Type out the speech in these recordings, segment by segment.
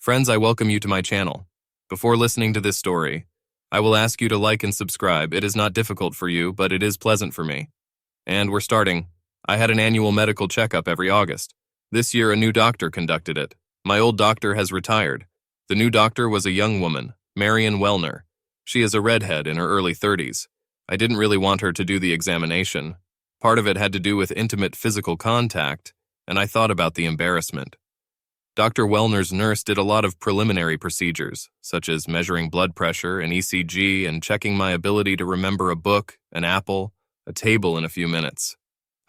Friends, I welcome you to my channel. Before listening to this story, I will ask you to like and subscribe. It is not difficult for you, but it is pleasant for me. And we're starting. I had an annual medical checkup every August. This year, a new doctor conducted it. My old doctor has retired. The new doctor was a young woman, Marion Wellner. She is a redhead in her early 30s. I didn't really want her to do the examination. Part of it had to do with intimate physical contact, and I thought about the embarrassment. Dr. Wellner's nurse did a lot of preliminary procedures, such as measuring blood pressure, an ECG, and checking my ability to remember a book, an apple, a table in a few minutes.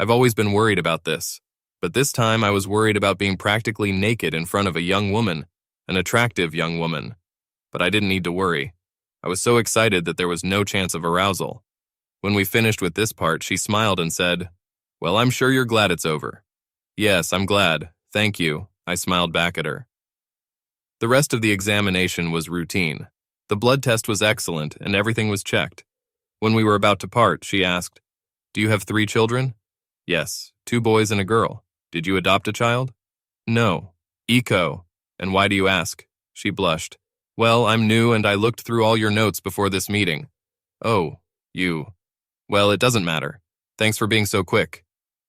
I've always been worried about this, but this time I was worried about being practically naked in front of a young woman, an attractive young woman. But I didn't need to worry. I was so excited that there was no chance of arousal. When we finished with this part, she smiled and said, "Well, I'm sure you're glad it's over." "Yes, I'm glad. Thank you," I smiled back at her. The rest of the examination was routine. The blood test was excellent and everything was checked. When we were about to part, she asked, "Do you have 3 children?" "Yes, 2 boys and a girl. Did you adopt a child?" "No. Eco. And why do you ask?" She blushed. "Well, I'm new and I looked through all your notes before this meeting." "Oh, you. Well, it doesn't matter. Thanks for being so quick."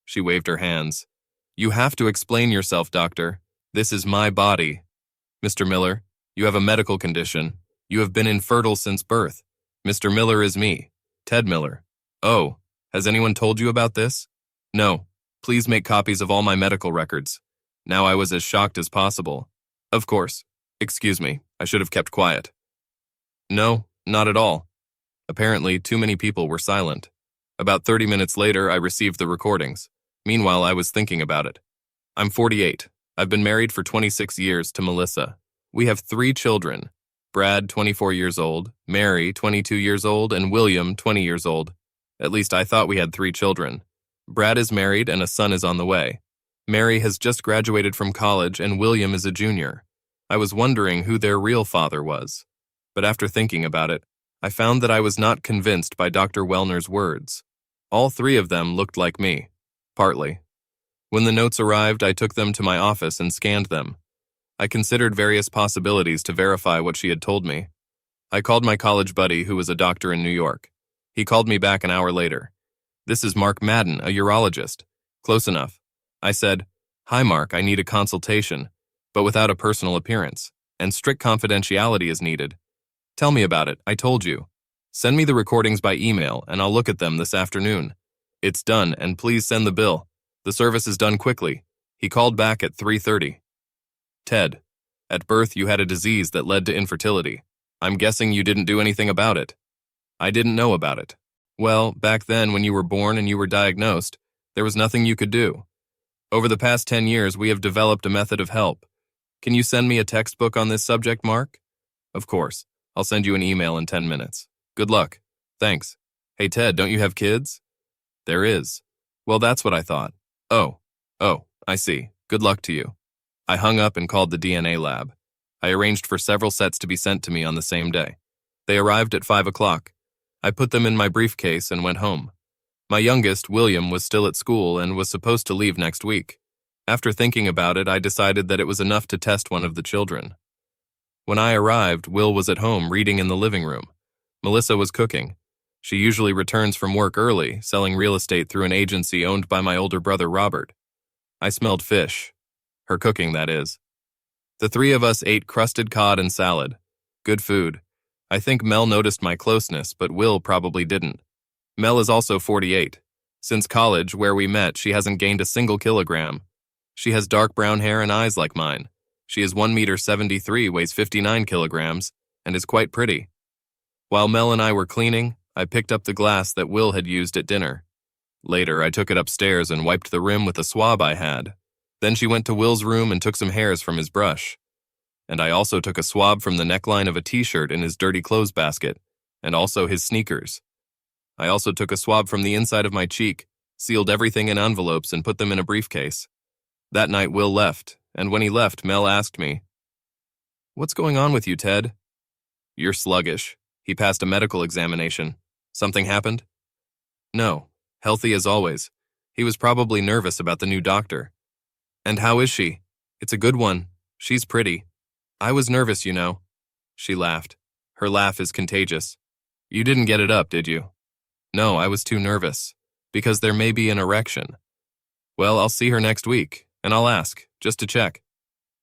She waved her hands. "You have to explain yourself, doctor. This is my body. Mr. Miller, you have a medical condition. You have been infertile since birth. Mr. Miller is me, Ted Miller." "Oh, has anyone told you about this?" "No. Please make copies of all my medical records." Now I was as shocked as possible. "Of course. Excuse me, I should have kept quiet." "No, not at all." Apparently, too many people were silent. About 30 minutes later, I received the recordings. Meanwhile, I was thinking about it. I'm 48. I've been married for 26 years to Melissa. We have 3 children. Brad, 24 years old, Mary, 22 years old, and William, 20 years old. At least I thought we had 3 children. Brad is married and a son is on the way. Mary has just graduated from college and William is a junior. I was wondering who their real father was. But after thinking about it, I found that I was not convinced by Dr. Wellner's words. All 3 of them looked like me. Partly. When the notes arrived, I took them to my office and scanned them. I considered various possibilities to verify what she had told me. I called my college buddy, who was a doctor in New York. He called me back an hour later. "This is Mark Madden, a urologist." "Close enough." I said, "Hi Mark, I need a consultation, but without a personal appearance, and strict confidentiality is needed." "Tell me about it, I told you." "Send me the recordings by email, and I'll look at them this afternoon." "It's done, and please send the bill. The service is done quickly." He called back at 3:30. "Ted, at birth you had a disease that led to infertility. I'm guessing you didn't do anything about it." "I didn't know about it." "Well, back then when you were born and you were diagnosed, there was nothing you could do. Over the past 10 years, we have developed a method of help. Can you send me a textbook on this subject, Mark?" "Of course. I'll send you an email in 10 minutes. Good luck." "Thanks. Hey Ted, don't you have kids?" "There is." "Well, that's what I thought." Oh, I see. Good luck to you." I hung up and called the DNA lab. I arranged for several sets to be sent to me on the same day. They arrived at 5 o'clock. I put them in my briefcase and went home. My youngest, William, was still at school and was supposed to leave next week. After thinking about it, I decided that it was enough to test one of the children. When I arrived, Will was at home reading in the living room. Melissa was cooking. She usually returns from work early, selling real estate through an agency owned by my older brother Robert. I smelled fish. Her cooking, that is. The 3 of us ate crusted cod and salad. Good food. I think Mel noticed my closeness, but Will probably didn't. Mel is also 48. Since college, where we met, she hasn't gained a single kilogram. She has dark brown hair and eyes like mine. She is 1 meter, weighs 59 kilograms, and is quite pretty. While Mel and I were cleaning, I picked up the glass that Will had used at dinner. Later, I took it upstairs and wiped the rim with a swab I had. Then she went to Will's room and took some hairs from his brush. And I also took a swab from the neckline of a t-shirt in his dirty clothes basket, and also his sneakers. I also took a swab from the inside of my cheek, sealed everything in envelopes and put them in a briefcase. That night, Will left, and when he left, Mel asked me, "What's going on with you, Ted?" "You're sluggish. He passed a medical examination. Something happened?" "No, healthy as always. He was probably nervous about the new doctor." "And how is she?" "It's a good one. She's pretty." I was nervous, you know. She laughed. Her laugh is contagious. You didn't get it up, did you? No, I was too nervous. Because there may be an erection. Well, I'll see her next week, and I'll ask, just to check.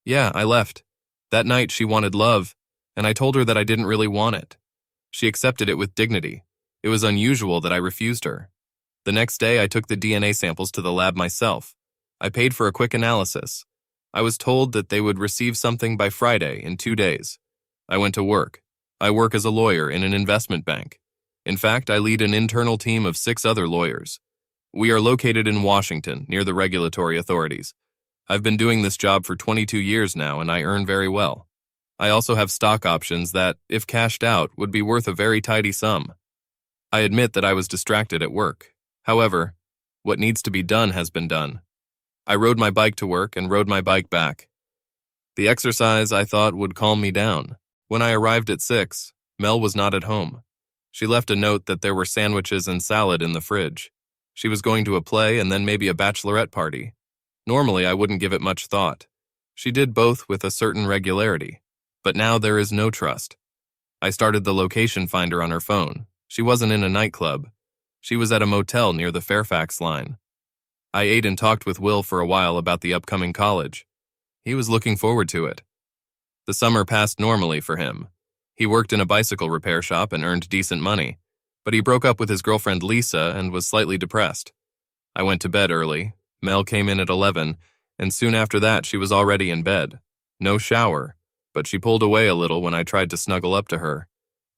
Yeah, I left. That night she wanted love, and I told her that I didn't really want it. She accepted it with dignity. It was unusual that I refused her. The next day I took the DNA samples to the lab myself. I paid for a quick analysis. I was told that they would receive something by Friday in 2 days. I went to work. I work as a lawyer in an investment bank. In fact, I lead an internal team of 6 other lawyers. We are located in Washington, near the regulatory authorities. I've been doing this job for 22 years now, and I earn very well. I also have stock options that, if cashed out, would be worth a very tidy sum. I admit that I was distracted at work. However, what needs to be done has been done. I rode my bike to work and rode my bike back. The exercise, I thought, would calm me down. When I arrived at 6, Mel was not at home. She left a note that there were sandwiches and salad in the fridge. She was going to a play and then maybe a bachelorette party. Normally, I wouldn't give it much thought. She did both with a certain regularity. But now there is no trust. I started the location finder on her phone. She wasn't in a nightclub. She was at a motel near the Fairfax line. I ate and talked with Will for a while about the upcoming college. He was looking forward to it. The summer passed normally for him. He worked in a bicycle repair shop and earned decent money, but he broke up with his girlfriend Lisa and was slightly depressed. I went to bed early. Mel came in at 11, and soon after that she was already in bed. No shower, but she pulled away a little when I tried to snuggle up to her.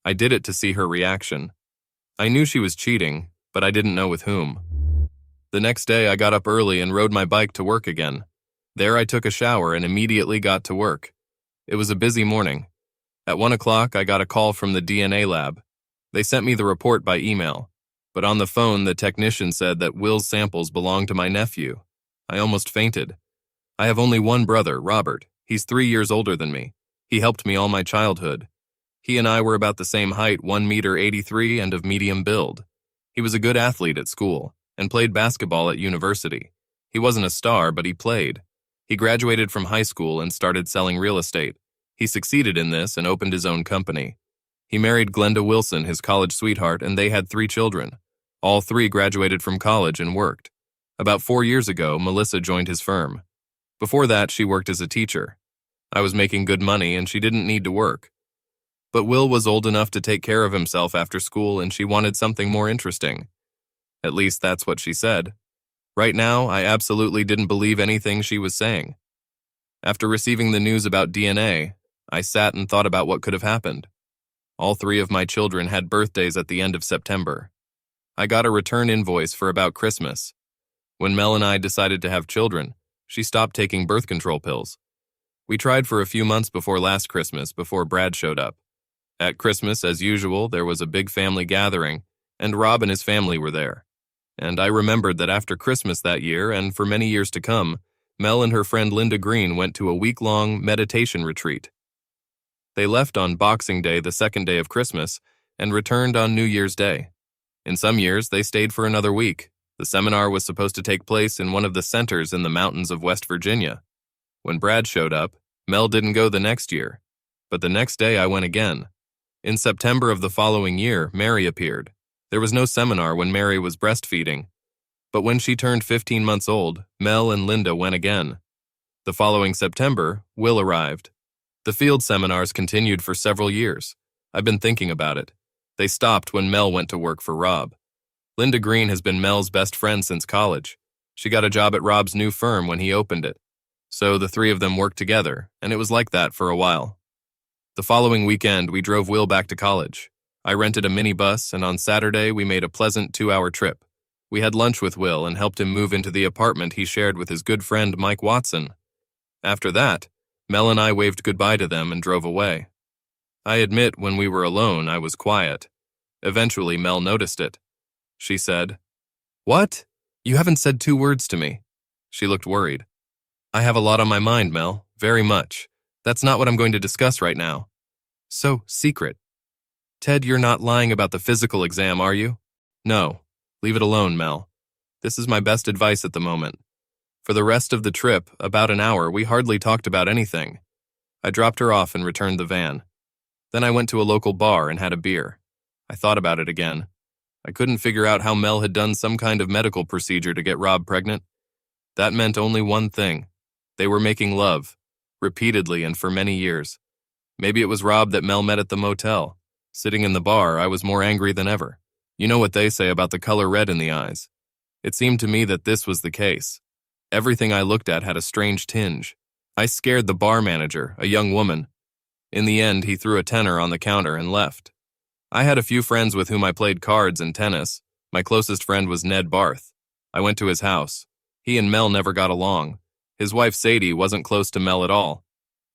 I did it to see her reaction. I knew she was cheating, but I didn't know with whom. The next day I got up early and rode my bike to work again. There I took a shower and immediately got to work. It was a busy morning. At 1 o'clock I got a call from the DNA lab. They sent me the report by email, but on the phone the technician said that Will's samples belonged to my nephew. I almost fainted. I have only one brother, Robert. He's 3 years older than me. He helped me all my childhood. He and I were about the same height, 1.83 meters and of medium build. He was a good athlete at school and played basketball at university. He wasn't a star, but he played. He graduated from high school and started selling real estate. He succeeded in this and opened his own company. He married Glenda Wilson, his college sweetheart, and they had 3 children. All 3 graduated from college and worked. About 4 years ago, Melissa joined his firm. Before that, she worked as a teacher. I was making good money and she didn't need to work. But Will was old enough to take care of himself after school and she wanted something more interesting. At least that's what she said. Right now, I absolutely didn't believe anything she was saying. After receiving the news about DNA, I sat and thought about what could have happened. All 3 of my children had birthdays at the end of September. I got a return invoice for about Christmas. When Mel and I decided to have children, she stopped taking birth control pills. We tried for a few months before last Christmas before Brad showed up. At Christmas, as usual, there was a big family gathering, and Rob and his family were there. And I remembered that after Christmas that year, and for many years to come, Mel and her friend Linda Green went to a week-long meditation retreat. They left on Boxing Day, the second day of Christmas, and returned on New Year's Day. In some years, they stayed for another week. The seminar was supposed to take place in one of the centers in the mountains of West Virginia. When Brad showed up, Mel didn't go the next year, but the next day I went again. In September of the following year, Mary appeared. There was no seminar when Mary was breastfeeding, but when she turned 15 months old, Mel and Linda went again. The following September, Will arrived. The field seminars continued for several years. I've been thinking about it. They stopped when Mel went to work for Rob. Linda Green has been Mel's best friend since college. She got a job at Rob's new firm when he opened it. So the 3 of them worked together, and it was like that for a while. The following weekend, we drove Will back to college. I rented a minibus, and on Saturday, we made a pleasant 2-hour trip. We had lunch with Will and helped him move into the apartment he shared with his good friend Mike Watson. After that, Mel and I waved goodbye to them and drove away. I admit, when we were alone, I was quiet. Eventually, Mel noticed it. She said, "What? You haven't said 2 words to me." She looked worried. "I have a lot on my mind, Mel, very much. That's not what I'm going to discuss right now." "So, secret. Ted, you're not lying about the physical exam, are you?" "No. Leave it alone, Mel. This is my best advice at the moment." For the rest of the trip, about an hour, we hardly talked about anything. I dropped her off and returned the van. Then I went to a local bar and had a beer. I thought about it again. I couldn't figure out how Mel had done some kind of medical procedure to get Rob pregnant. That meant only one thing. They were making love, repeatedly and for many years. Maybe it was Rob that Mel met at the motel. Sitting in the bar, I was more angry than ever. You know what they say about the color red in the eyes. It seemed to me that this was the case. Everything I looked at had a strange tinge. I scared the bar manager, a young woman. In the end, he threw a tenner on the counter and left. I had a few friends with whom I played cards and tennis. My closest friend was Ned Barth. I went to his house. He and Mel never got along. His wife Sadie wasn't close to Mel at all.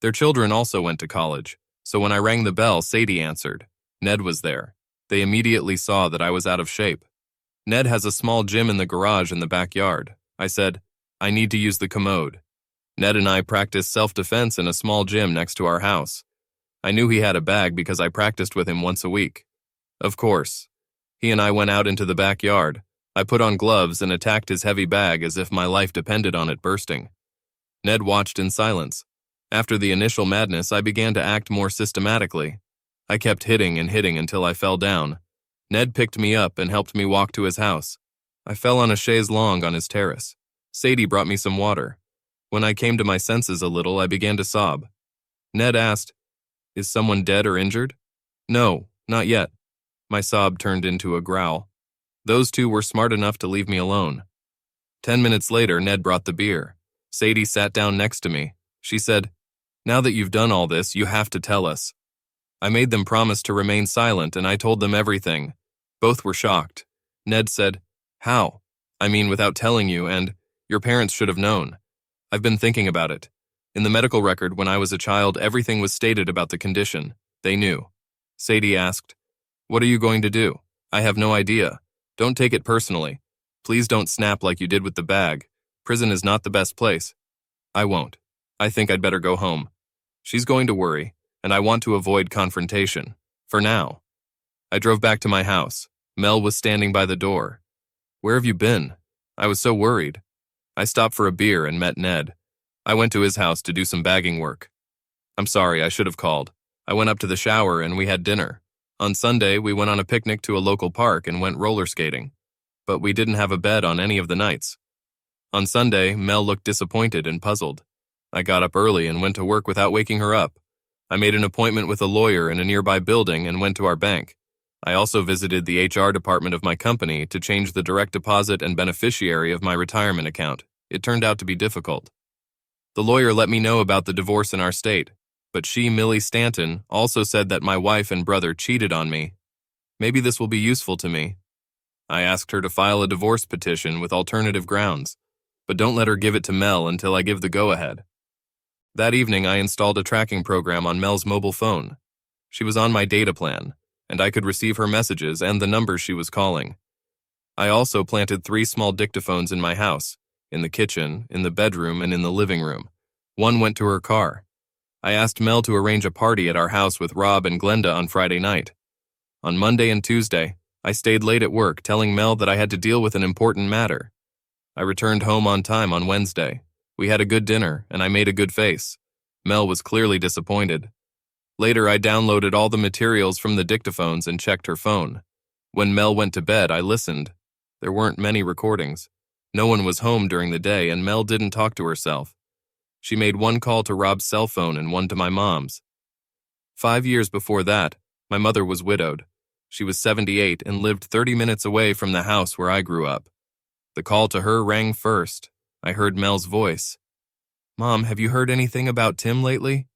Their children also went to college, so when I rang the bell, Sadie answered. Ned was there. They immediately saw that I was out of shape. Ned has a small gym in the garage in the backyard. I said, I need to use the commode. Ned and I practiced self-defense in a small gym next to our house. I knew he had a bag because I practiced with him once a week. Of course. He and I went out into the backyard. I put on gloves and attacked his heavy bag as if my life depended on it bursting. Ned watched in silence. After the initial madness, I began to act more systematically. I kept hitting and hitting until I fell down. Ned picked me up and helped me walk to his house. I fell on a chaise longue on his terrace. Sadie brought me some water. When I came to my senses a little, I began to sob. Ned asked, Is someone dead or injured? No, not yet. My sob turned into a growl. Those two were smart enough to leave me alone. 10 minutes later, Ned brought the beer. Sadie sat down next to me. She said, Now that you've done all this, you have to tell us. I made them promise to remain silent, and I told them everything. Both were shocked. Ned said, How? I mean, without telling you, and your parents should have known. I've been thinking about it. In the medical record, when I was a child, everything was stated about the condition. They knew. Sadie asked, What are you going to do? I have no idea. Don't take it personally. Please don't snap like you did with the bag. Prison is not the best place. I won't. I think I'd better go home. She's going to worry, and I want to avoid confrontation. For now. I drove back to my house. Mel was standing by the door. Where have you been? I was so worried. I stopped for a beer and met Ned. I went to his house to do some bagging work. I'm sorry, I should have called. I went up to the shower and we had dinner. On Sunday, we went on a picnic to a local park and went roller skating. But we didn't have a bed on any of the nights. On Sunday, Mel looked disappointed and puzzled. I got up early and went to work without waking her up. I made an appointment with a lawyer in a nearby building and went to our bank. I also visited the HR department of my company to change the direct deposit and beneficiary of my retirement account. It turned out to be difficult. The lawyer let me know about the divorce in our state, but she, Millie Stanton, also said that my wife and brother cheated on me. Maybe this will be useful to me. I asked her to file a divorce petition with alternative grounds, but don't let her give it to Mel until I give the go-ahead. That evening, I installed a tracking program on Mel's mobile phone. She was on my data plan, and I could receive her messages and the numbers she was calling. I also planted 3 small dictaphones in my house, in the kitchen, in the bedroom, and in the living room. One went to her car. I asked Mel to arrange a party at our house with Rob and Glenda on Friday night. On Monday and Tuesday, I stayed late at work telling Mel that I had to deal with an important matter. I returned home on time on Wednesday. We had a good dinner, and I made a good face. Mel was clearly disappointed. Later, I downloaded all the materials from the dictaphones and checked her phone. When Mel went to bed, I listened. There weren't many recordings. No one was home during the day, and Mel didn't talk to herself. She made 1 call to Rob's cell phone and 1 to my mom's. 5 years before that, my mother was widowed. She was 78 and lived 30 minutes away from the house where I grew up. The call to her rang first. I heard Mel's voice. Mom, have you heard anything about Tim lately?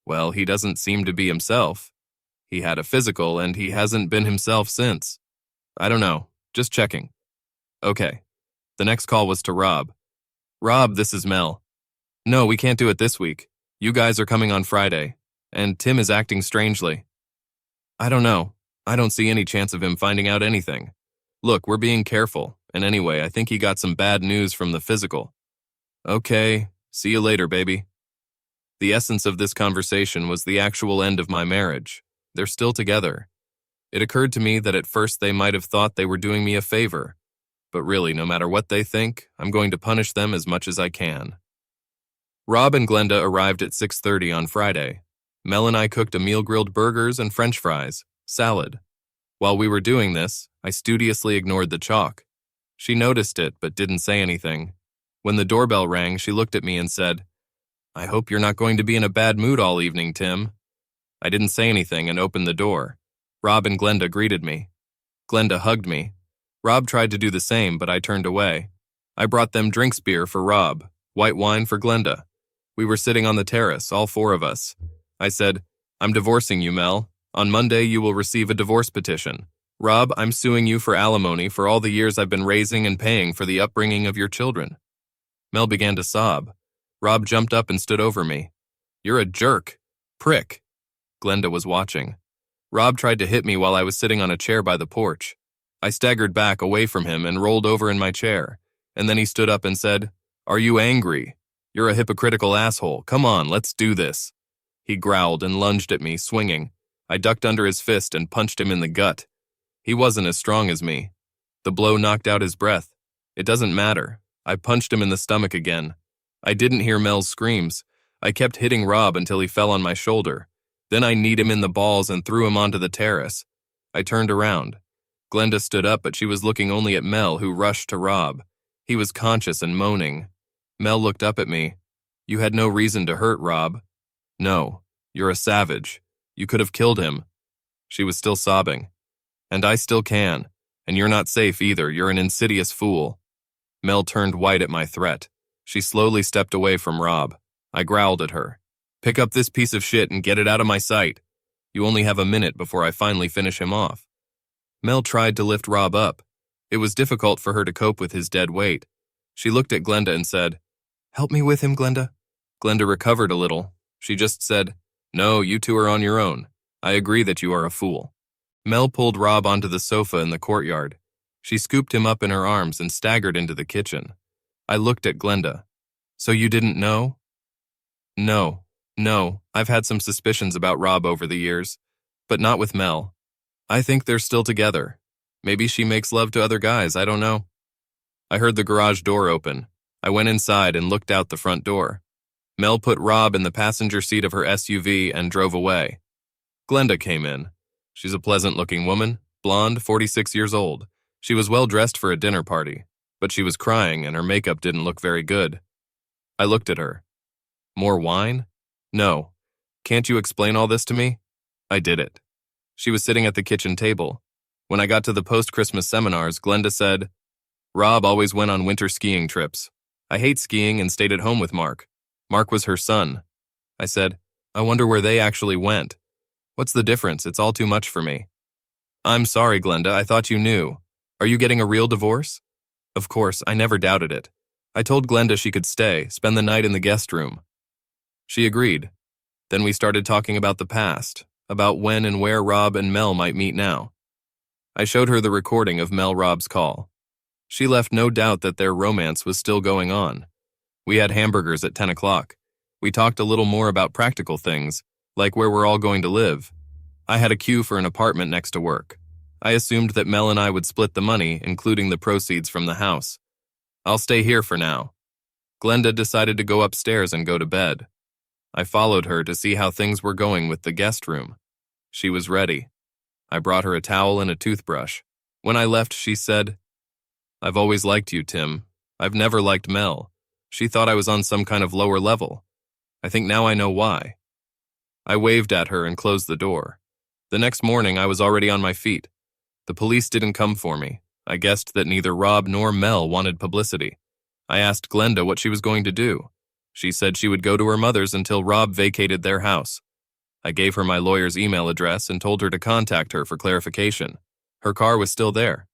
Well, he doesn't seem to be himself. He had a physical and he hasn't been himself since. I don't know, just checking. Okay. The next call was to Rob. Rob, this is Mel. No, we can't do it this week. You guys are coming on Friday, and Tim is acting strangely. I don't know. I don't see any chance of him finding out anything. Look, we're being careful, and anyway, I think he got some bad news from the physical. Okay, see you later, baby. The essence of this conversation was the actual end of my marriage. They're still together. It occurred to me that at first they might have thought they were doing me a favor, but really, no matter what they think, I'm going to punish them as much as I can. Rob and Glenda arrived at 6:30 on Friday. Mel and I cooked a meal, grilled burgers and French fries, salad. While we were doing this, I studiously ignored the chalk. She noticed it but didn't say anything. When the doorbell rang, she looked at me and said, "I hope you're not going to be in a bad mood all evening, Tim." I didn't say anything and opened the door. Rob and Glenda greeted me. Glenda hugged me. Rob tried to do the same, but I turned away. I brought them drinks, beer for Rob, white wine for Glenda. We were sitting on the terrace, all four of us. I said, "I'm divorcing you, Mel. On Monday, you will receive a divorce petition. Rob, I'm suing you for alimony for all the years I've been raising and paying for the upbringing of your children." Mel began to sob. Rob jumped up and stood over me. "You're a jerk. Prick." Glenda was watching. Rob tried to hit me while I was sitting on a chair by the porch. I staggered back away from him and rolled over in my chair, and then he stood up and said, "Are you angry? You're a hypocritical asshole. Come on, let's do this." He growled and lunged at me, swinging. I ducked under his fist and punched him in the gut. He wasn't as strong as me. The blow knocked out his breath. It doesn't matter. I punched him in the stomach again. I didn't hear Mel's screams. I kept hitting Rob until he fell on my shoulder. Then I kneed him in the balls and threw him onto the terrace. I turned around. Glenda stood up, but she was looking only at Mel, who rushed to Rob. He was conscious and moaning. Mel looked up at me. "You had no reason to hurt Rob." "No, you're a savage. You could have killed him." She was still sobbing. "And I still can. And you're not safe either. You're an insidious fool." Mel turned white at my threat. She slowly stepped away from Rob. I growled at her. "Pick up this piece of shit and get it out of my sight. You only have a minute before I finally finish him off." Mel tried to lift Rob up. It was difficult for her to cope with his dead weight. She looked at Glenda and said, "Help me with him, Glenda." Glenda recovered a little. She just said, "No, you two are on your own. I agree that you are a fool." Mel pulled Rob onto the sofa in the courtyard. She scooped him up in her arms and staggered into the kitchen. I looked at Glenda. "So you didn't know?" No, I've had some suspicions about Rob over the years, but not with Mel. I think they're still together. Maybe she makes love to other guys, I don't know." I heard the garage door open. I went inside and looked out the front door. Mel put Rob in the passenger seat of her SUV and drove away. Glenda came in. She's a pleasant-looking woman, blonde, 46 years old. She was well-dressed for a dinner party, but she was crying and her makeup didn't look very good. I looked at her. "More wine? No. Can't you explain all this to me?" I did it. She was sitting at the kitchen table. When I got to the post-Christmas seminars, Glenda said, "Rob always went on winter skiing trips. I hate skiing and stayed at home with Mark. Mark was her son." I said, "I wonder where they actually went. What's the difference? It's all too much for me." "I'm sorry, Glenda, I thought you knew. Are you getting a real divorce?" Of course, I never doubted it. I told Glenda she could stay, spend the night in the guest room. She agreed. Then we started talking about the past, about when and where Rob and Mel might meet now. I showed her the recording of Rob's call. She left no doubt that their romance was still going on. We had hamburgers at 10 o'clock. We talked a little more about practical things, like where we're all going to live. I had a queue for an apartment next to work. I assumed that Mel and I would split the money, including the proceeds from the house. "I'll stay here for now." Glenda decided to go upstairs and go to bed. I followed her to see how things were going with the guest room. She was ready. I brought her a towel and a toothbrush. When I left, she said, "I've always liked you, Tim. I've never liked Mel. She thought I was on some kind of lower level. I think now I know why." I waved at her and closed the door. The next morning, I was already on my feet. The police didn't come for me. I guessed that neither Rob nor Mel wanted publicity. I asked Glenda what she was going to do. She said she would go to her mother's until Rob vacated their house. I gave her my lawyer's email address and told her to contact her for clarification. Her car was still there.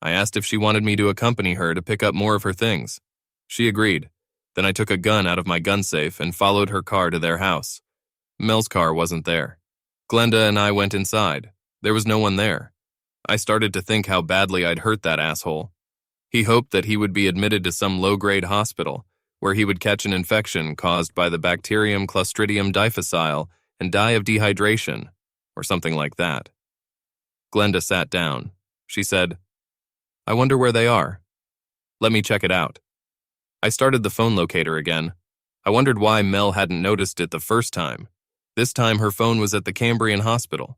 I asked if she wanted me to accompany her to pick up more of her things. She agreed. Then I took a gun out of my gun safe and followed her car to their house. Mel's car wasn't there. Glenda and I went inside. There was no one there. I started to think how badly I'd hurt that asshole. He hoped that he would be admitted to some low-grade hospital, where he would catch an infection caused by the bacterium Clostridium difficile and die of dehydration, or something like that. Glenda sat down. She said, "I wonder where they are. Let me check it out." I started the phone locator again. I wondered why Mel hadn't noticed it the first time. This time her phone was at the Cambrian hospital.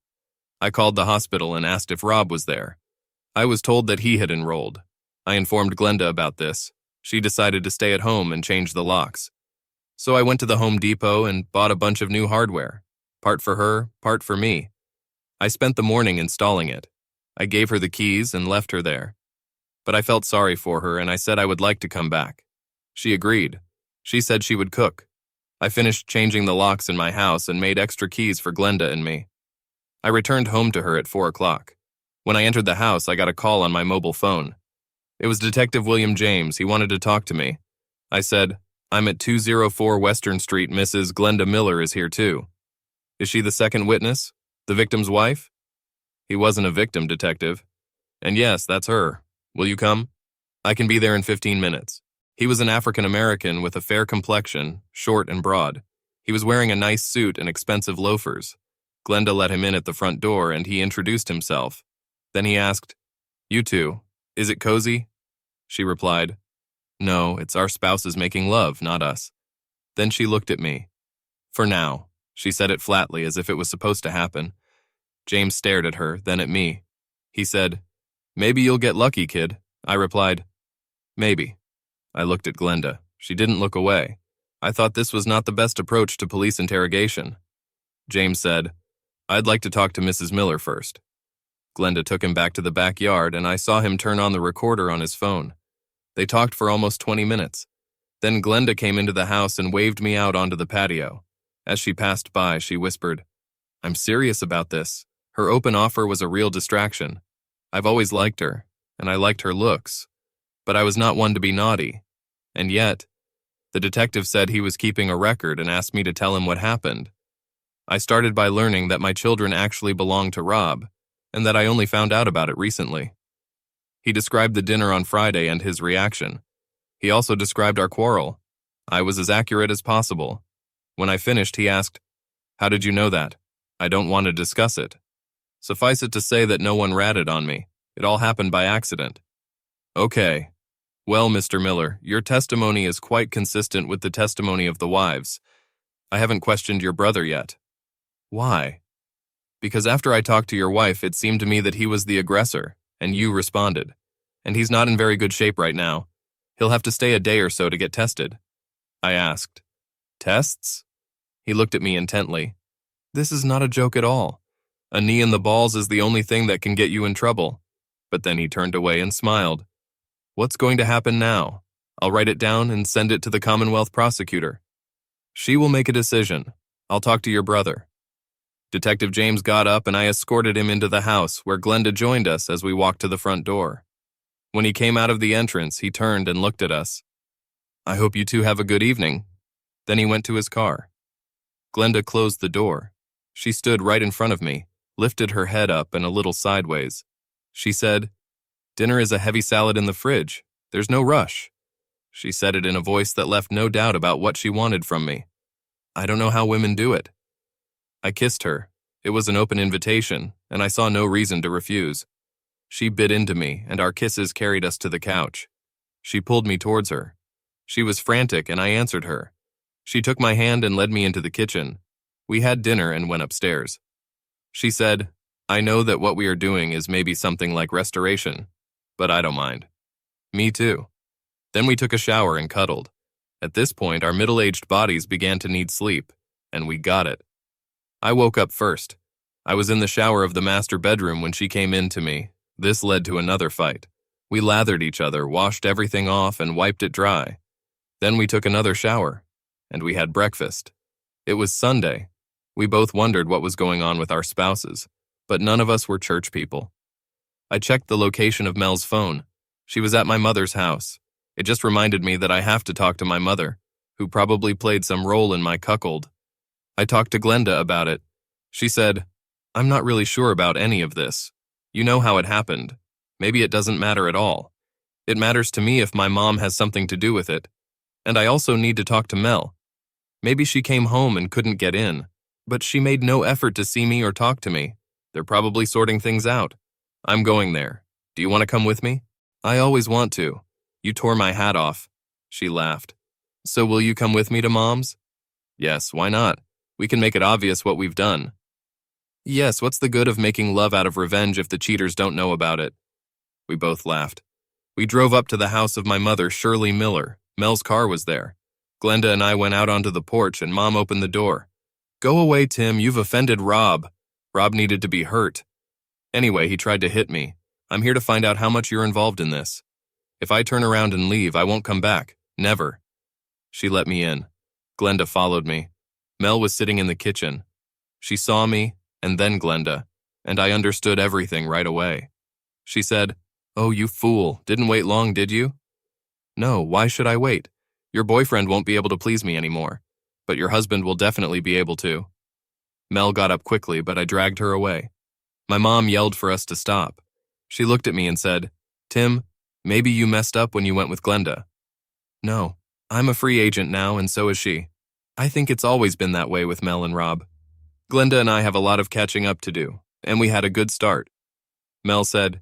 I called the hospital and asked if Rob was there. I was told that he had enrolled. I informed Glenda about this. She decided to stay at home and change the locks. So I went to the Home Depot and bought a bunch of new hardware. Part for her, part for me. I spent the morning installing it. I gave her the keys and left her there. But I felt sorry for her and I said I would like to come back. She agreed. She said she would cook. I finished changing the locks in my house and made extra keys for Glenda and me. I returned home to her at 4 o'clock. When I entered the house, I got a call on my mobile phone. It was Detective William James. He wanted to talk to me. I said, "I'm at 204 Western Street. Mrs. Glenda Miller is here too." "Is she the second witness? The victim's wife?" "He wasn't a victim, Detective." "And yes, that's her. Will you come?" "I can be there in 15 minutes. He was an African American with a fair complexion, short and broad. He was wearing a nice suit and expensive loafers. Glenda let him in at the front door and he introduced himself. Then he asked, 'You two, is it cozy?' She replied, 'No, it's our spouses making love, not us.' Then she looked at me. 'For now,' she said it flatly as if it was supposed to happen. James stared at her, then at me. He said, 'Maybe you'll get lucky, kid.' I replied, 'Maybe.' I looked at Glenda. She didn't look away. I thought this was not the best approach to police interrogation. James said, 'I'd like to talk to Mrs. Miller first.' Glenda took him back to the backyard and I saw him turn on the recorder on his phone. They talked for almost 20 minutes. Then Glenda came into the house and waved me out onto the patio. As she passed by, she whispered, 'I'm serious about this. Her open offer was a real distraction. I've always liked her, and I liked her looks. But I was not one to be naughty. And yet, the detective said he was keeping a record and asked me to tell him what happened. I started by learning that my children actually belonged to Rob, and that I only found out about it recently. He described the dinner on Friday and his reaction. He also described our quarrel. I was as accurate as possible. When I finished, he asked, 'How did you know that? I don't want to discuss it.' Suffice it to say that no one ratted on me. It all happened by accident." "Okay. Well, Mr. Miller, your testimony is quite consistent with the testimony of the wives. I haven't questioned your brother yet." "Why?" "Because after I talked to your wife, it seemed to me that he was the aggressor, and you responded. And he's not in very good shape right now. He'll have to stay a day or so to get tested." I asked, "Tests?" He looked at me intently. "This is not a joke at all. A knee in the balls is the only thing that can get you in trouble." But then he turned away and smiled. "What's going to happen now? I'll write it down and send it to the Commonwealth prosecutor. She will make a decision. I'll talk to your brother." Detective James got up and I escorted him into the house, where Glenda joined us as we walked to the front door. When he came out of the entrance, he turned and looked at us. "I hope you two have a good evening." Then he went to his car. Glenda closed the door. She stood right in front of me, lifted her head up and a little sideways. She said, "Dinner is a heavy salad in the fridge. There's no rush." She said it in a voice that left no doubt about what she wanted from me. I don't know how women do it. I kissed her. It was an open invitation, and I saw no reason to refuse. She bit into me, and our kisses carried us to the couch. She pulled me towards her. She was frantic, and I answered her. She took my hand and led me into the kitchen. We had dinner and went upstairs. She said, "I know that what we are doing is maybe something like restoration, but I don't mind." Me too. Then we took a shower and cuddled. At this point, our middle-aged bodies began to need sleep, and we got it. I woke up first. I was in the shower of the master bedroom when she came in to me. This led to another fight. We lathered each other, washed everything off, and wiped it dry. Then we took another shower, and we had breakfast. It was Sunday. We both wondered what was going on with our spouses, but none of us were church people. I checked the location of Mel's phone. She was at my mother's house. It just reminded me that I have to talk to my mother, who probably played some role in my cuckold. I talked to Glenda about it. She said, "I'm not really sure about any of this. You know how it happened. Maybe it doesn't matter at all. It matters to me if my mom has something to do with it. And I also need to talk to Mel. Maybe she came home and couldn't get in, but she made no effort to see me or talk to me. They're probably sorting things out. I'm going there. Do you want to come with me?" "I always want to. You tore my hat off." She laughed. So will you come with me to Mom's? Yes, why not? We can make it obvious what we've done. Yes, what's the good of making love out of revenge if the cheaters don't know about it? We both laughed. We drove up to the house of my mother, Shirley Miller. Mel's car was there. Glenda and I went out onto the porch and Mom opened the door. Go away, Tim, you've offended Rob. Rob needed to be hurt. Anyway, he tried to hit me. I'm here to find out how much you're involved in this. If I turn around and leave, I won't come back. Never. She let me in. Glenda followed me. Mel was sitting in the kitchen. She saw me, and then Glenda, and I understood everything right away. She said, "Oh, you fool, didn't wait long, did you?" "No, why should I wait? Your boyfriend won't be able to please me anymore, but your husband will definitely be able to." Mel got up quickly, but I dragged her away. My mom yelled for us to stop. She looked at me and said, "Tim, maybe you messed up when you went with Glenda." "No, I'm a free agent now, and so is she. I think it's always been that way with Mel and Rob. Glenda and I have a lot of catching up to do, and we had a good start." Mel said,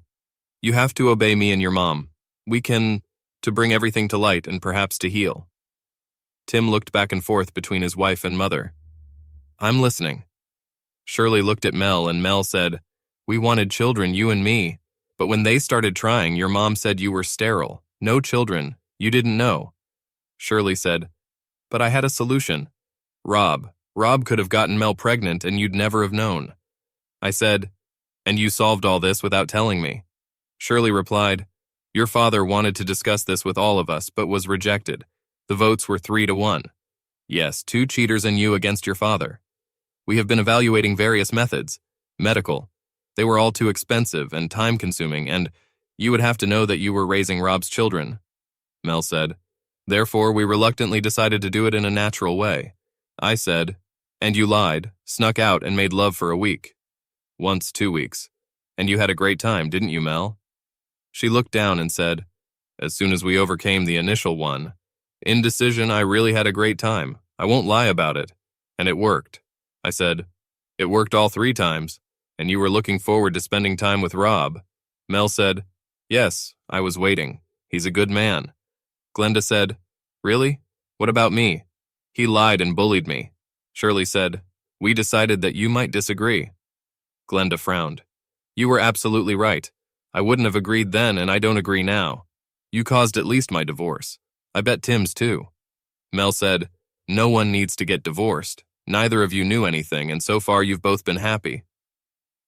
"You have to obey me and your mom. We can, to bring everything to light and perhaps to heal." Tim looked back and forth between his wife and mother. "I'm listening." Shirley looked at Mel and Mel said, "We wanted children, you and me, but when they started trying, your mom said you were sterile, no children, you didn't know." Shirley said, "But I had a solution. Rob could have gotten Mel pregnant and you'd never have known." I said, "And you solved all this without telling me." Shirley replied, "Your father wanted to discuss this with all of us, but was rejected. The votes were 3-1. Yes, 2 cheaters and you against your father. We have been evaluating various methods. Medical. They were all too expensive and time-consuming, and you would have to know that you were raising Rob's children." Mel said, "Therefore, we reluctantly decided to do it in a natural way." I said, "And you lied, snuck out, and made love for a week. Once 2 weeks. And you had a great time, didn't you, Mel?" She looked down and said, "As soon as we overcame the initial one. Indecision, I really had a great time. I won't lie about it. And it worked." I said, "It worked all 3 times, and you were looking forward to spending time with Rob." Mel said, "Yes, I was waiting. He's a good man." Glenda said, "Really? What about me? He lied and bullied me." Shirley said, "We decided that you might disagree." Glenda frowned. "You were absolutely right. I wouldn't have agreed then, and I don't agree now. You caused at least my divorce. I bet Tim's too." Mel said, "No one needs to get divorced. Neither of you knew anything, and so far you've both been happy."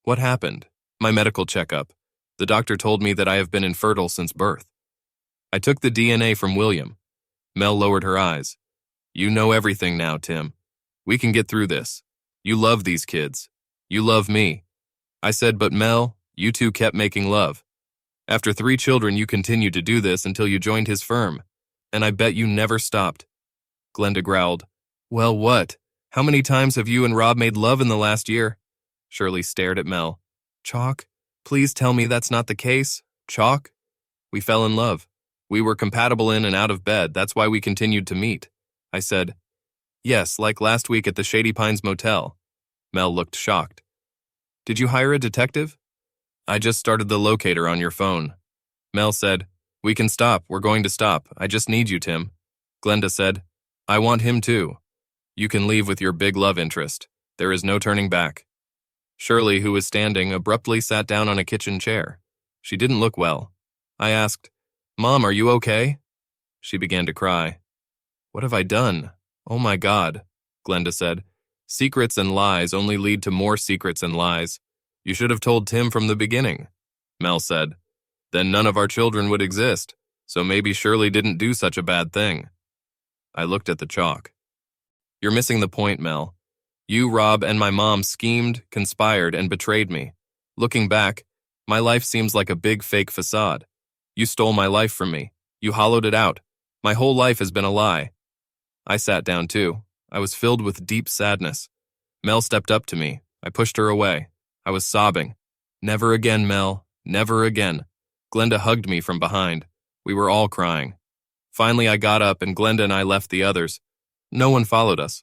"What happened?" "My medical checkup. The doctor told me that I have been infertile since birth. I took the DNA from William." Mel lowered her eyes. "You know everything now, Tim. We can get through this. You love these kids. You love me." I said, "But Mel, you two kept making love. After 3 children, you continued to do this until you joined his firm. And I bet you never stopped." Glenda growled, "Well, what? How many times have you and Rob made love in the last year?" Shirley stared at Mel. "Chalk, please tell me that's not the case. Chalk?" "We fell in love. We were compatible in and out of bed, that's why we continued to meet." I said, "Yes, like last week at the Shady Pines Motel." Mel looked shocked. "Did you hire a detective?" "I just started the locator on your phone." Mel said, "We can stop, we're going to stop. I just need you, Tim." Glenda said, "I want him too. You can leave with your big love interest. There is no turning back." Shirley, who was standing, abruptly sat down on a kitchen chair. She didn't look well. I asked, "Mom, are you okay?" She began to cry. "What have I done? Oh my God," Glenda said. "Secrets and lies only lead to more secrets and lies. You should have told Tim from the beginning." Mel said, "Then none of our children would exist, so maybe Shirley didn't do such a bad thing." I looked at the chalk. "You're missing the point, Mel. You, Rob, and my mom schemed, conspired, and betrayed me. Looking back, my life seems like a big fake facade. You stole my life from me. You hollowed it out. My whole life has been a lie." I sat down too. I was filled with deep sadness. Mel stepped up to me. I pushed her away. I was sobbing. "Never again, Mel. Never again." Glenda hugged me from behind. We were all crying. Finally, I got up and Glenda and I left the others. No one followed us.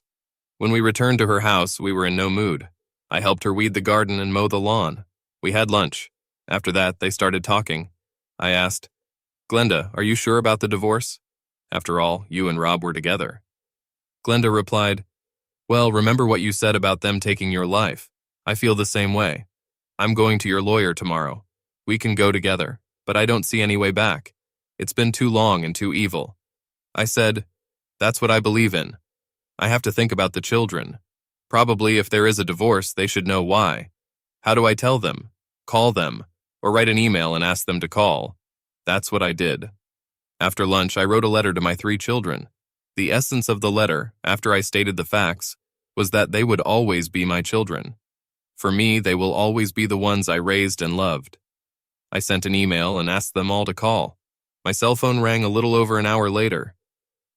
When we returned to her house, we were in no mood. I helped her weed the garden and mow the lawn. We had lunch. After that, they started talking. I asked, "Glenda, are you sure about the divorce?" After all, you and Rob were together. Glenda replied, "Well, remember what you said about them taking your life. I feel the same way. I'm going to your lawyer tomorrow. We can go together, but I don't see any way back. It's been too long and too evil." I said, "That's what I believe in. I have to think about the children. Probably if there is a divorce, they should know why. How do I tell them? Call them, or write an email and ask them to call?" That's what I did. After lunch, I wrote a letter to my 3 children. The essence of the letter, after I stated the facts, was that they would always be my children. For me, they will always be the ones I raised and loved. I sent an email and asked them all to call. My cell phone rang a little over an hour later.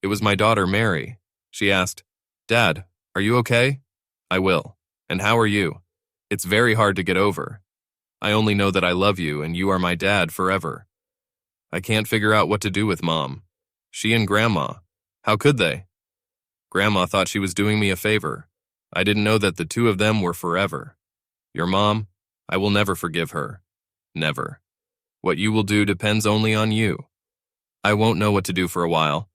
It was my daughter, Mary. She asked, "Dad, are you okay?" "I will. And how are you? It's very hard to get over. I only know that I love you and you are my dad forever. I can't figure out what to do with Mom. She and Grandma. How could they? Grandma thought she was doing me a favor. I didn't know that the 2 of them were forever. Your mom, I will never forgive her. Never. What you will do depends only on you. I won't know what to do for a while.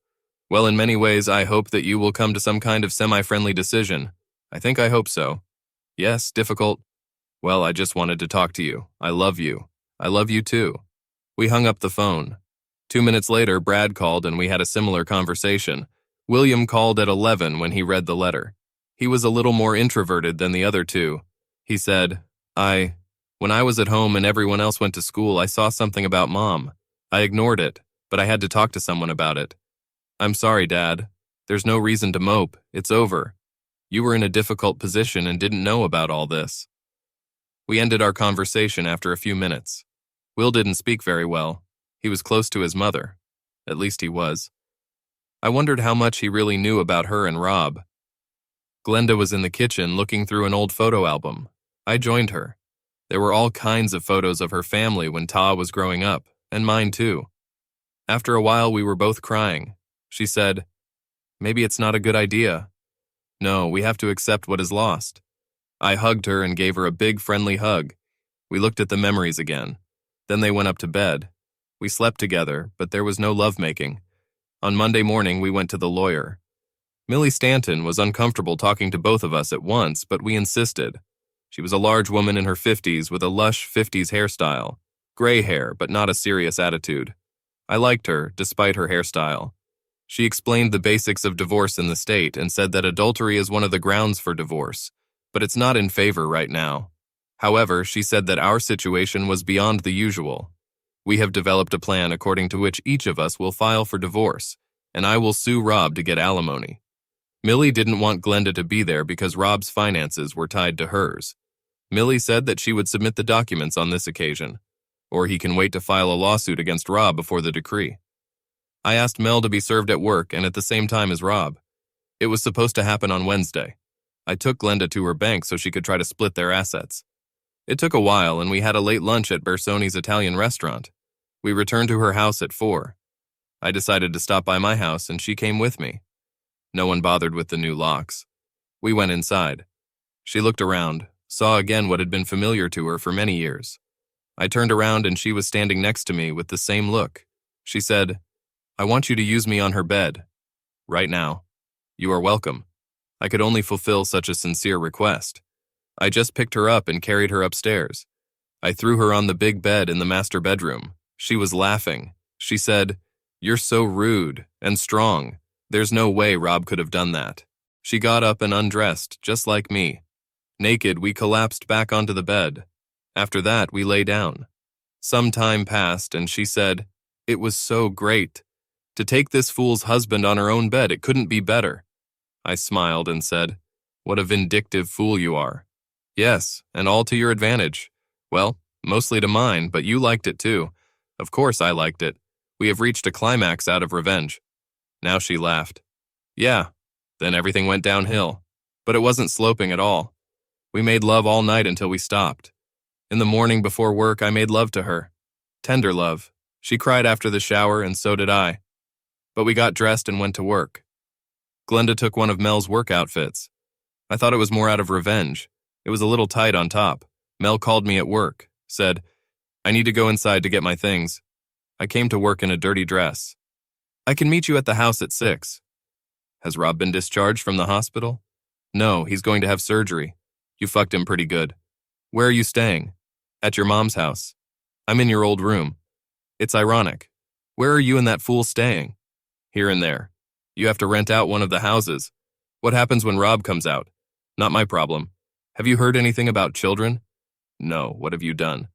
Well, in many ways, I hope that you will come to some kind of semi-friendly decision. I think I hope so. Yes, difficult. Well, I just wanted to talk to you. I love you. I love you too." We hung up the phone. 2 minutes later, Brad called and we had a similar conversation. William called at 11 when he read the letter. He was a little more introverted than the other 2. He said, When I was at home and everyone else went to school, I saw something about Mom. I ignored it, but I had to talk to someone about it. I'm sorry, Dad. There's no reason to mope. It's over. You were in a difficult position and didn't know about all this." We ended our conversation after a few minutes. Will didn't speak very well. He was close to his mother. At least he was. I wondered how much he really knew about her and Rob. Glenda was in the kitchen looking through an old photo album. I joined her. There were all kinds of photos of her family when Ta was growing up, and mine too. After a while, we were both crying. She said, "Maybe it's not a good idea. No, we have to accept what is lost." I hugged her and gave her a big, friendly hug. We looked at the memories again. Then they went up to bed. We slept together, but there was no lovemaking. On Monday morning, we went to the lawyer. Millie Stanton was uncomfortable talking to both of us at once, but we insisted. She was a large woman in her 50s with a lush 50s hairstyle. Gray hair, but not a serious attitude. I liked her, despite her hairstyle. She explained the basics of divorce in the state and said that adultery is one of the grounds for divorce, but it's not in favor right now. However, she said that our situation was beyond the usual. We have developed a plan according to which each of us will file for divorce, and I will sue Rob to get alimony. Millie didn't want Glenda to be there because Rob's finances were tied to hers. Millie said that she would submit the documents on this occasion, or he can wait to file a lawsuit against Rob before the decree. I asked Mel to be served at work and at the same time as Rob. It was supposed to happen on Wednesday. I took Glenda to her bank so she could try to split their assets. It took a while, and we had a late lunch at Bersoni's Italian restaurant. We returned to her house at 4. I decided to stop by my house, and she came with me. No one bothered with the new locks. We went inside. She looked around, saw again what had been familiar to her for many years. I turned around, and she was standing next to me with the same look. She said, "I want you to use me on her bed. Right now. You are welcome." I could only fulfill such a sincere request. I just picked her up and carried her upstairs. I threw her on the big bed in the master bedroom. She was laughing. She said, "You're so rude and strong. There's no way Rob could have done that." She got up and undressed, just like me. Naked, we collapsed back onto the bed. After that, we lay down. Some time passed, and she said, "It was so great. To take this fool's husband on her own bed, it couldn't be better." I smiled and said, "What a vindictive fool you are." "Yes, and all to your advantage. Well, mostly to mine, but you liked it too. Of course I liked it. We have reached a climax out of revenge." Now she laughed. "Yeah, then everything went downhill. But it wasn't sloping at all. We made love all night until we stopped. In the morning before work, I made love to her. Tender love. She cried after the shower, and so did I. But we got dressed and went to work. Glenda took one of Mel's work outfits. I thought it was more out of revenge. It was a little tight on top. Mel called me at work, said, "I need to go inside to get my things." I came to work in a dirty dress. I can meet you at the house at 6. Has Rob been discharged from the hospital? No, he's going to have surgery. You fucked him pretty good. Where are you staying? At your mom's house. I'm in your old room. It's ironic. Where are you and that fool staying? Here and there. You have to rent out one of the houses. What happens when Rob comes out? Not my problem. Have you heard anything about children? No, what have you done?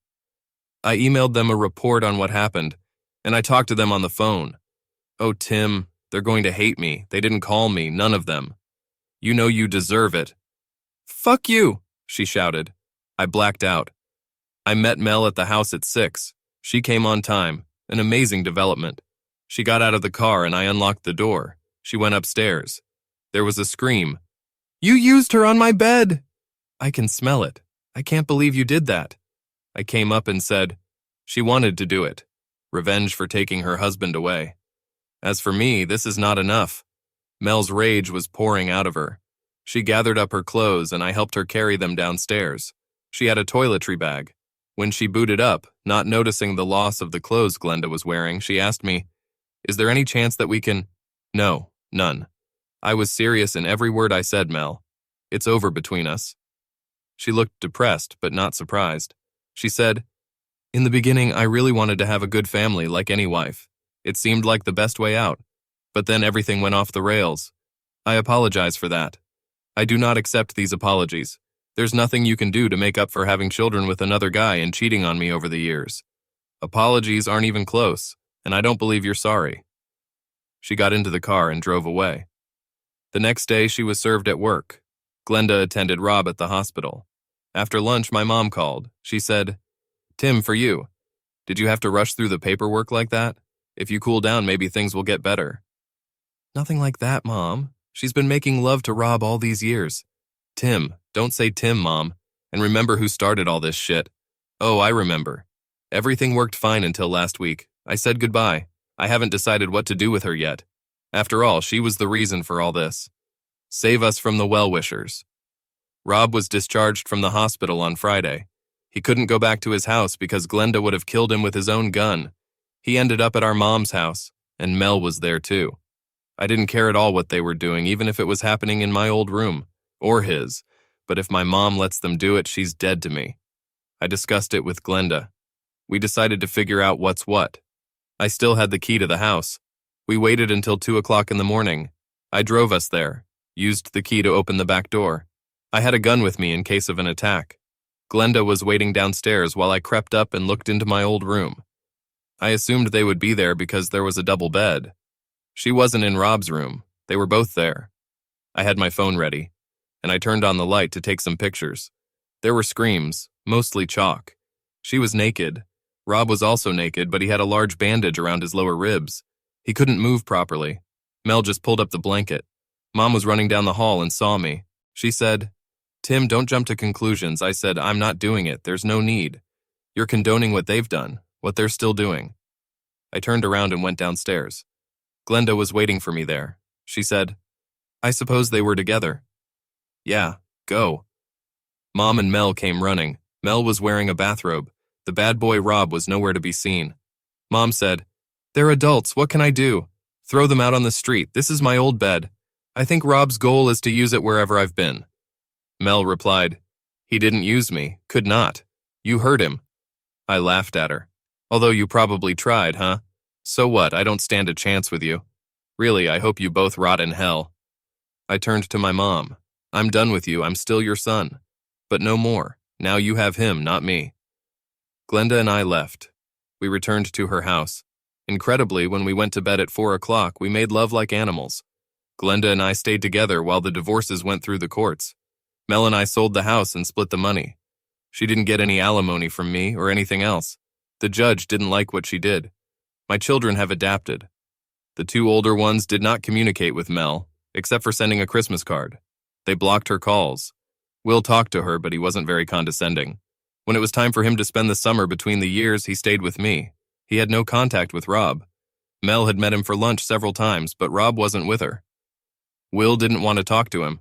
I emailed them a report on what happened, and I talked to them on the phone. Oh, Tim, they're going to hate me. They didn't call me, none of them. You know you deserve it. Fuck you, she shouted. I blacked out. I met Mel at the house at 6. She came on time, an amazing development. She got out of the car and I unlocked the door. She went upstairs. There was a scream. You used her on my bed! I can smell it. I can't believe you did that. I came up and said, she wanted to do it. Revenge for taking her husband away. As for me, this is not enough. Mel's rage was pouring out of her. She gathered up her clothes and I helped her carry them downstairs. She had a toiletry bag. When she booted up, not noticing the loss of the clothes Glenda was wearing, she asked me, is there any chance that we can… No, none. I was serious in every word I said, Mel. It's over between us. She looked depressed, but not surprised. She said, in the beginning, I really wanted to have a good family like any wife. It seemed like the best way out. But then everything went off the rails. I apologize for that. I do not accept these apologies. There's nothing you can do to make up for having children with another guy and cheating on me over the years. Apologies aren't even close, and I don't believe you're sorry. She got into the car and drove away. The next day, she was served at work. Glenda attended Rob at the hospital. After lunch, my mom called. She said, Tim, for you. Did you have to rush through the paperwork like that? If you cool down, maybe things will get better. Nothing like that, Mom. She's been making love to Rob all these years. Tim, don't say Tim, Mom. And remember who started all this shit. Oh, I remember. Everything worked fine until last week. I said goodbye. I haven't decided what to do with her yet. After all, she was the reason for all this. Save us from the well-wishers. Rob was discharged from the hospital on Friday. He couldn't go back to his house because Glenda would have killed him with his own gun. He ended up at our mom's house, and Mel was there too. I didn't care at all what they were doing, even if it was happening in my old room, or his, but if my mom lets them do it, she's dead to me. I discussed it with Glenda. We decided to figure out what's what. I still had the key to the house. We waited until 2 o'clock in the morning. I drove us there, used the key to open the back door. I had a gun with me in case of an attack. Glenda was waiting downstairs while I crept up and looked into my old room. I assumed they would be there because there was a double bed. She wasn't in Rob's room. They were both there. I had my phone ready, and I turned on the light to take some pictures. There were screams, mostly chalk. She was naked. Rob was also naked, but he had a large bandage around his lower ribs. He couldn't move properly. Mel just pulled up the blanket. Mom was running down the hall and saw me. She said, Tim, don't jump to conclusions. I said, I'm not doing it. There's no need. You're condoning what they've done, what they're still doing. I turned around and went downstairs. Glenda was waiting for me there. She said, I suppose they were together. Yeah, go. Mom and Mel came running. Mel was wearing a bathrobe. The bad boy Rob was nowhere to be seen. Mom said, they're adults. What can I do? Throw them out on the street. This is my old bed. I think Rob's goal is to use it wherever I've been. Mel replied, he didn't use me. Could not. You hurt him. I laughed at her. Although you probably tried, huh? So what? I don't stand a chance with you. Really, I hope you both rot in hell. I turned to my mom. I'm done with you. I'm still your son. But no more. Now you have him, not me. Glenda and I left. We returned to her house. Incredibly, when we went to bed at 4 o'clock, we made love like animals. Glenda and I stayed together while the divorces went through the courts. Mel and I sold the house and split the money. She didn't get any alimony from me or anything else. The judge didn't like what she did. My children have adapted. The 2 older ones did not communicate with Mel, except for sending a Christmas card. They blocked her calls. Will talked to her, but he wasn't very condescending. When it was time for him to spend the summer between the years, he stayed with me. He had no contact with Rob. Mel had met him for lunch several times, but Rob wasn't with her. Will didn't want to talk to him.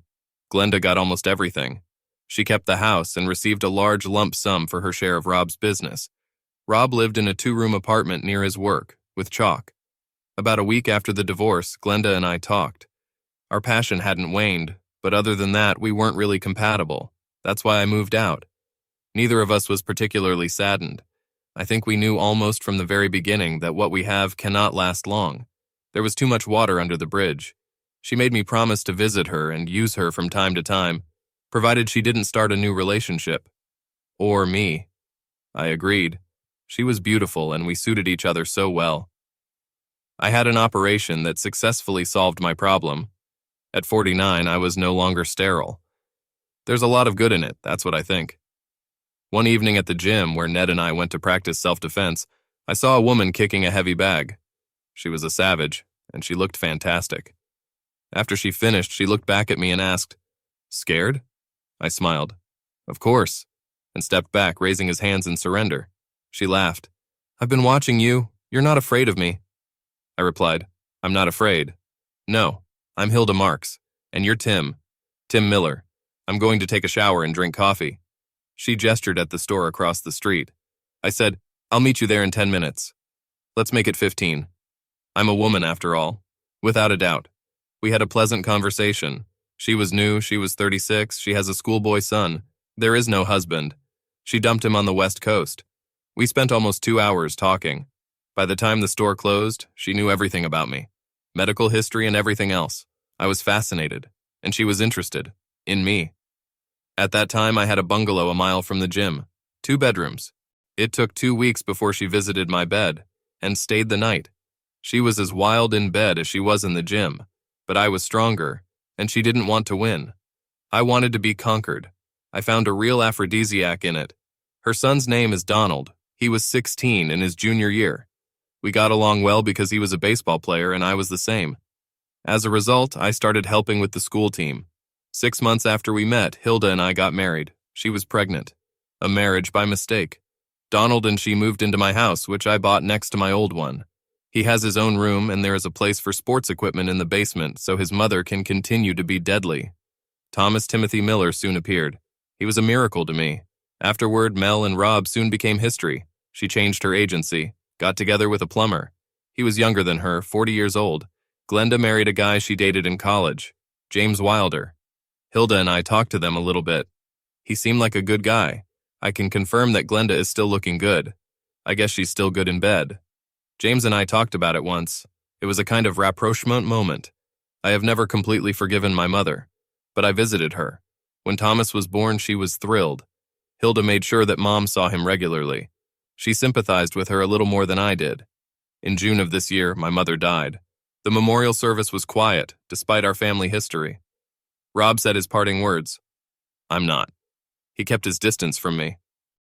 Glenda got almost everything. She kept the house and received a large lump sum for her share of Rob's business. Rob lived in a 2-room apartment near his work, with chalk. About a week after the divorce, Glenda and I talked. Our passion hadn't waned, but other than that, we weren't really compatible. That's why I moved out. Neither of us was particularly saddened. I think we knew almost from the very beginning that what we have cannot last long. There was too much water under the bridge. She made me promise to visit her and use her from time to time, provided she didn't start a new relationship. Or me. I agreed. She was beautiful and we suited each other so well. I had an operation that successfully solved my problem. At 49, I was no longer sterile. There's a lot of good in it, that's what I think. One evening at the gym, where Ned and I went to practice self-defense, I saw a woman kicking a heavy bag. She was a savage, and she looked fantastic. After she finished, she looked back at me and asked, "Scared?" I smiled. "Of course," and stepped back, raising his hands in surrender. She laughed. "I've been watching you. You're not afraid of me." I replied, "I'm not afraid. No, I'm Hilda Marks, and you're Tim Miller. I'm going to take a shower and drink coffee." She gestured at the store across the street. I said, "I'll meet you there in 10 minutes. Let's make it 15. I'm a woman, after all." Without a doubt. We had a pleasant conversation. She was new, she was 36, she has a schoolboy son. There is no husband. She dumped him on the West Coast. We spent almost 2 hours talking. By the time the store closed, she knew everything about me. Medical history and everything else. I was fascinated, and she was interested. In me. At that time, I had a bungalow a mile from the gym. 2 bedrooms. It took 2 weeks before she visited my bed, and stayed the night. She was as wild in bed as she was in the gym, but I was stronger, and she didn't want to win. I wanted to be conquered. I found a real aphrodisiac in it. Her son's name is Donald. He was 16 in his junior year. We got along well because he was a baseball player and I was the same. As a result, I started helping with the school team. 6 months after we met, Hilda and I got married. She was pregnant. A marriage by mistake. Donald and she moved into my house, which I bought next to my old one. He has his own room and there is a place for sports equipment in the basement so his mother can continue to be deadly. Thomas Timothy Miller soon appeared. He was a miracle to me. Afterward, Mel and Rob soon became history. She changed her agency, got together with a plumber. He was younger than her, 40 years old. Glenda married a guy she dated in college, James Wilder. Hilda and I talked to them a little bit. He seemed like a good guy. I can confirm that Glenda is still looking good. I guess she's still good in bed. James and I talked about it once. It was a kind of rapprochement moment. I have never completely forgiven my mother, but I visited her. When Thomas was born, she was thrilled. Hilda made sure that Mom saw him regularly. She sympathized with her a little more than I did. In June of this year, my mother died. The memorial service was quiet, despite our family history. Rob said his parting words. I'm not. He kept his distance from me.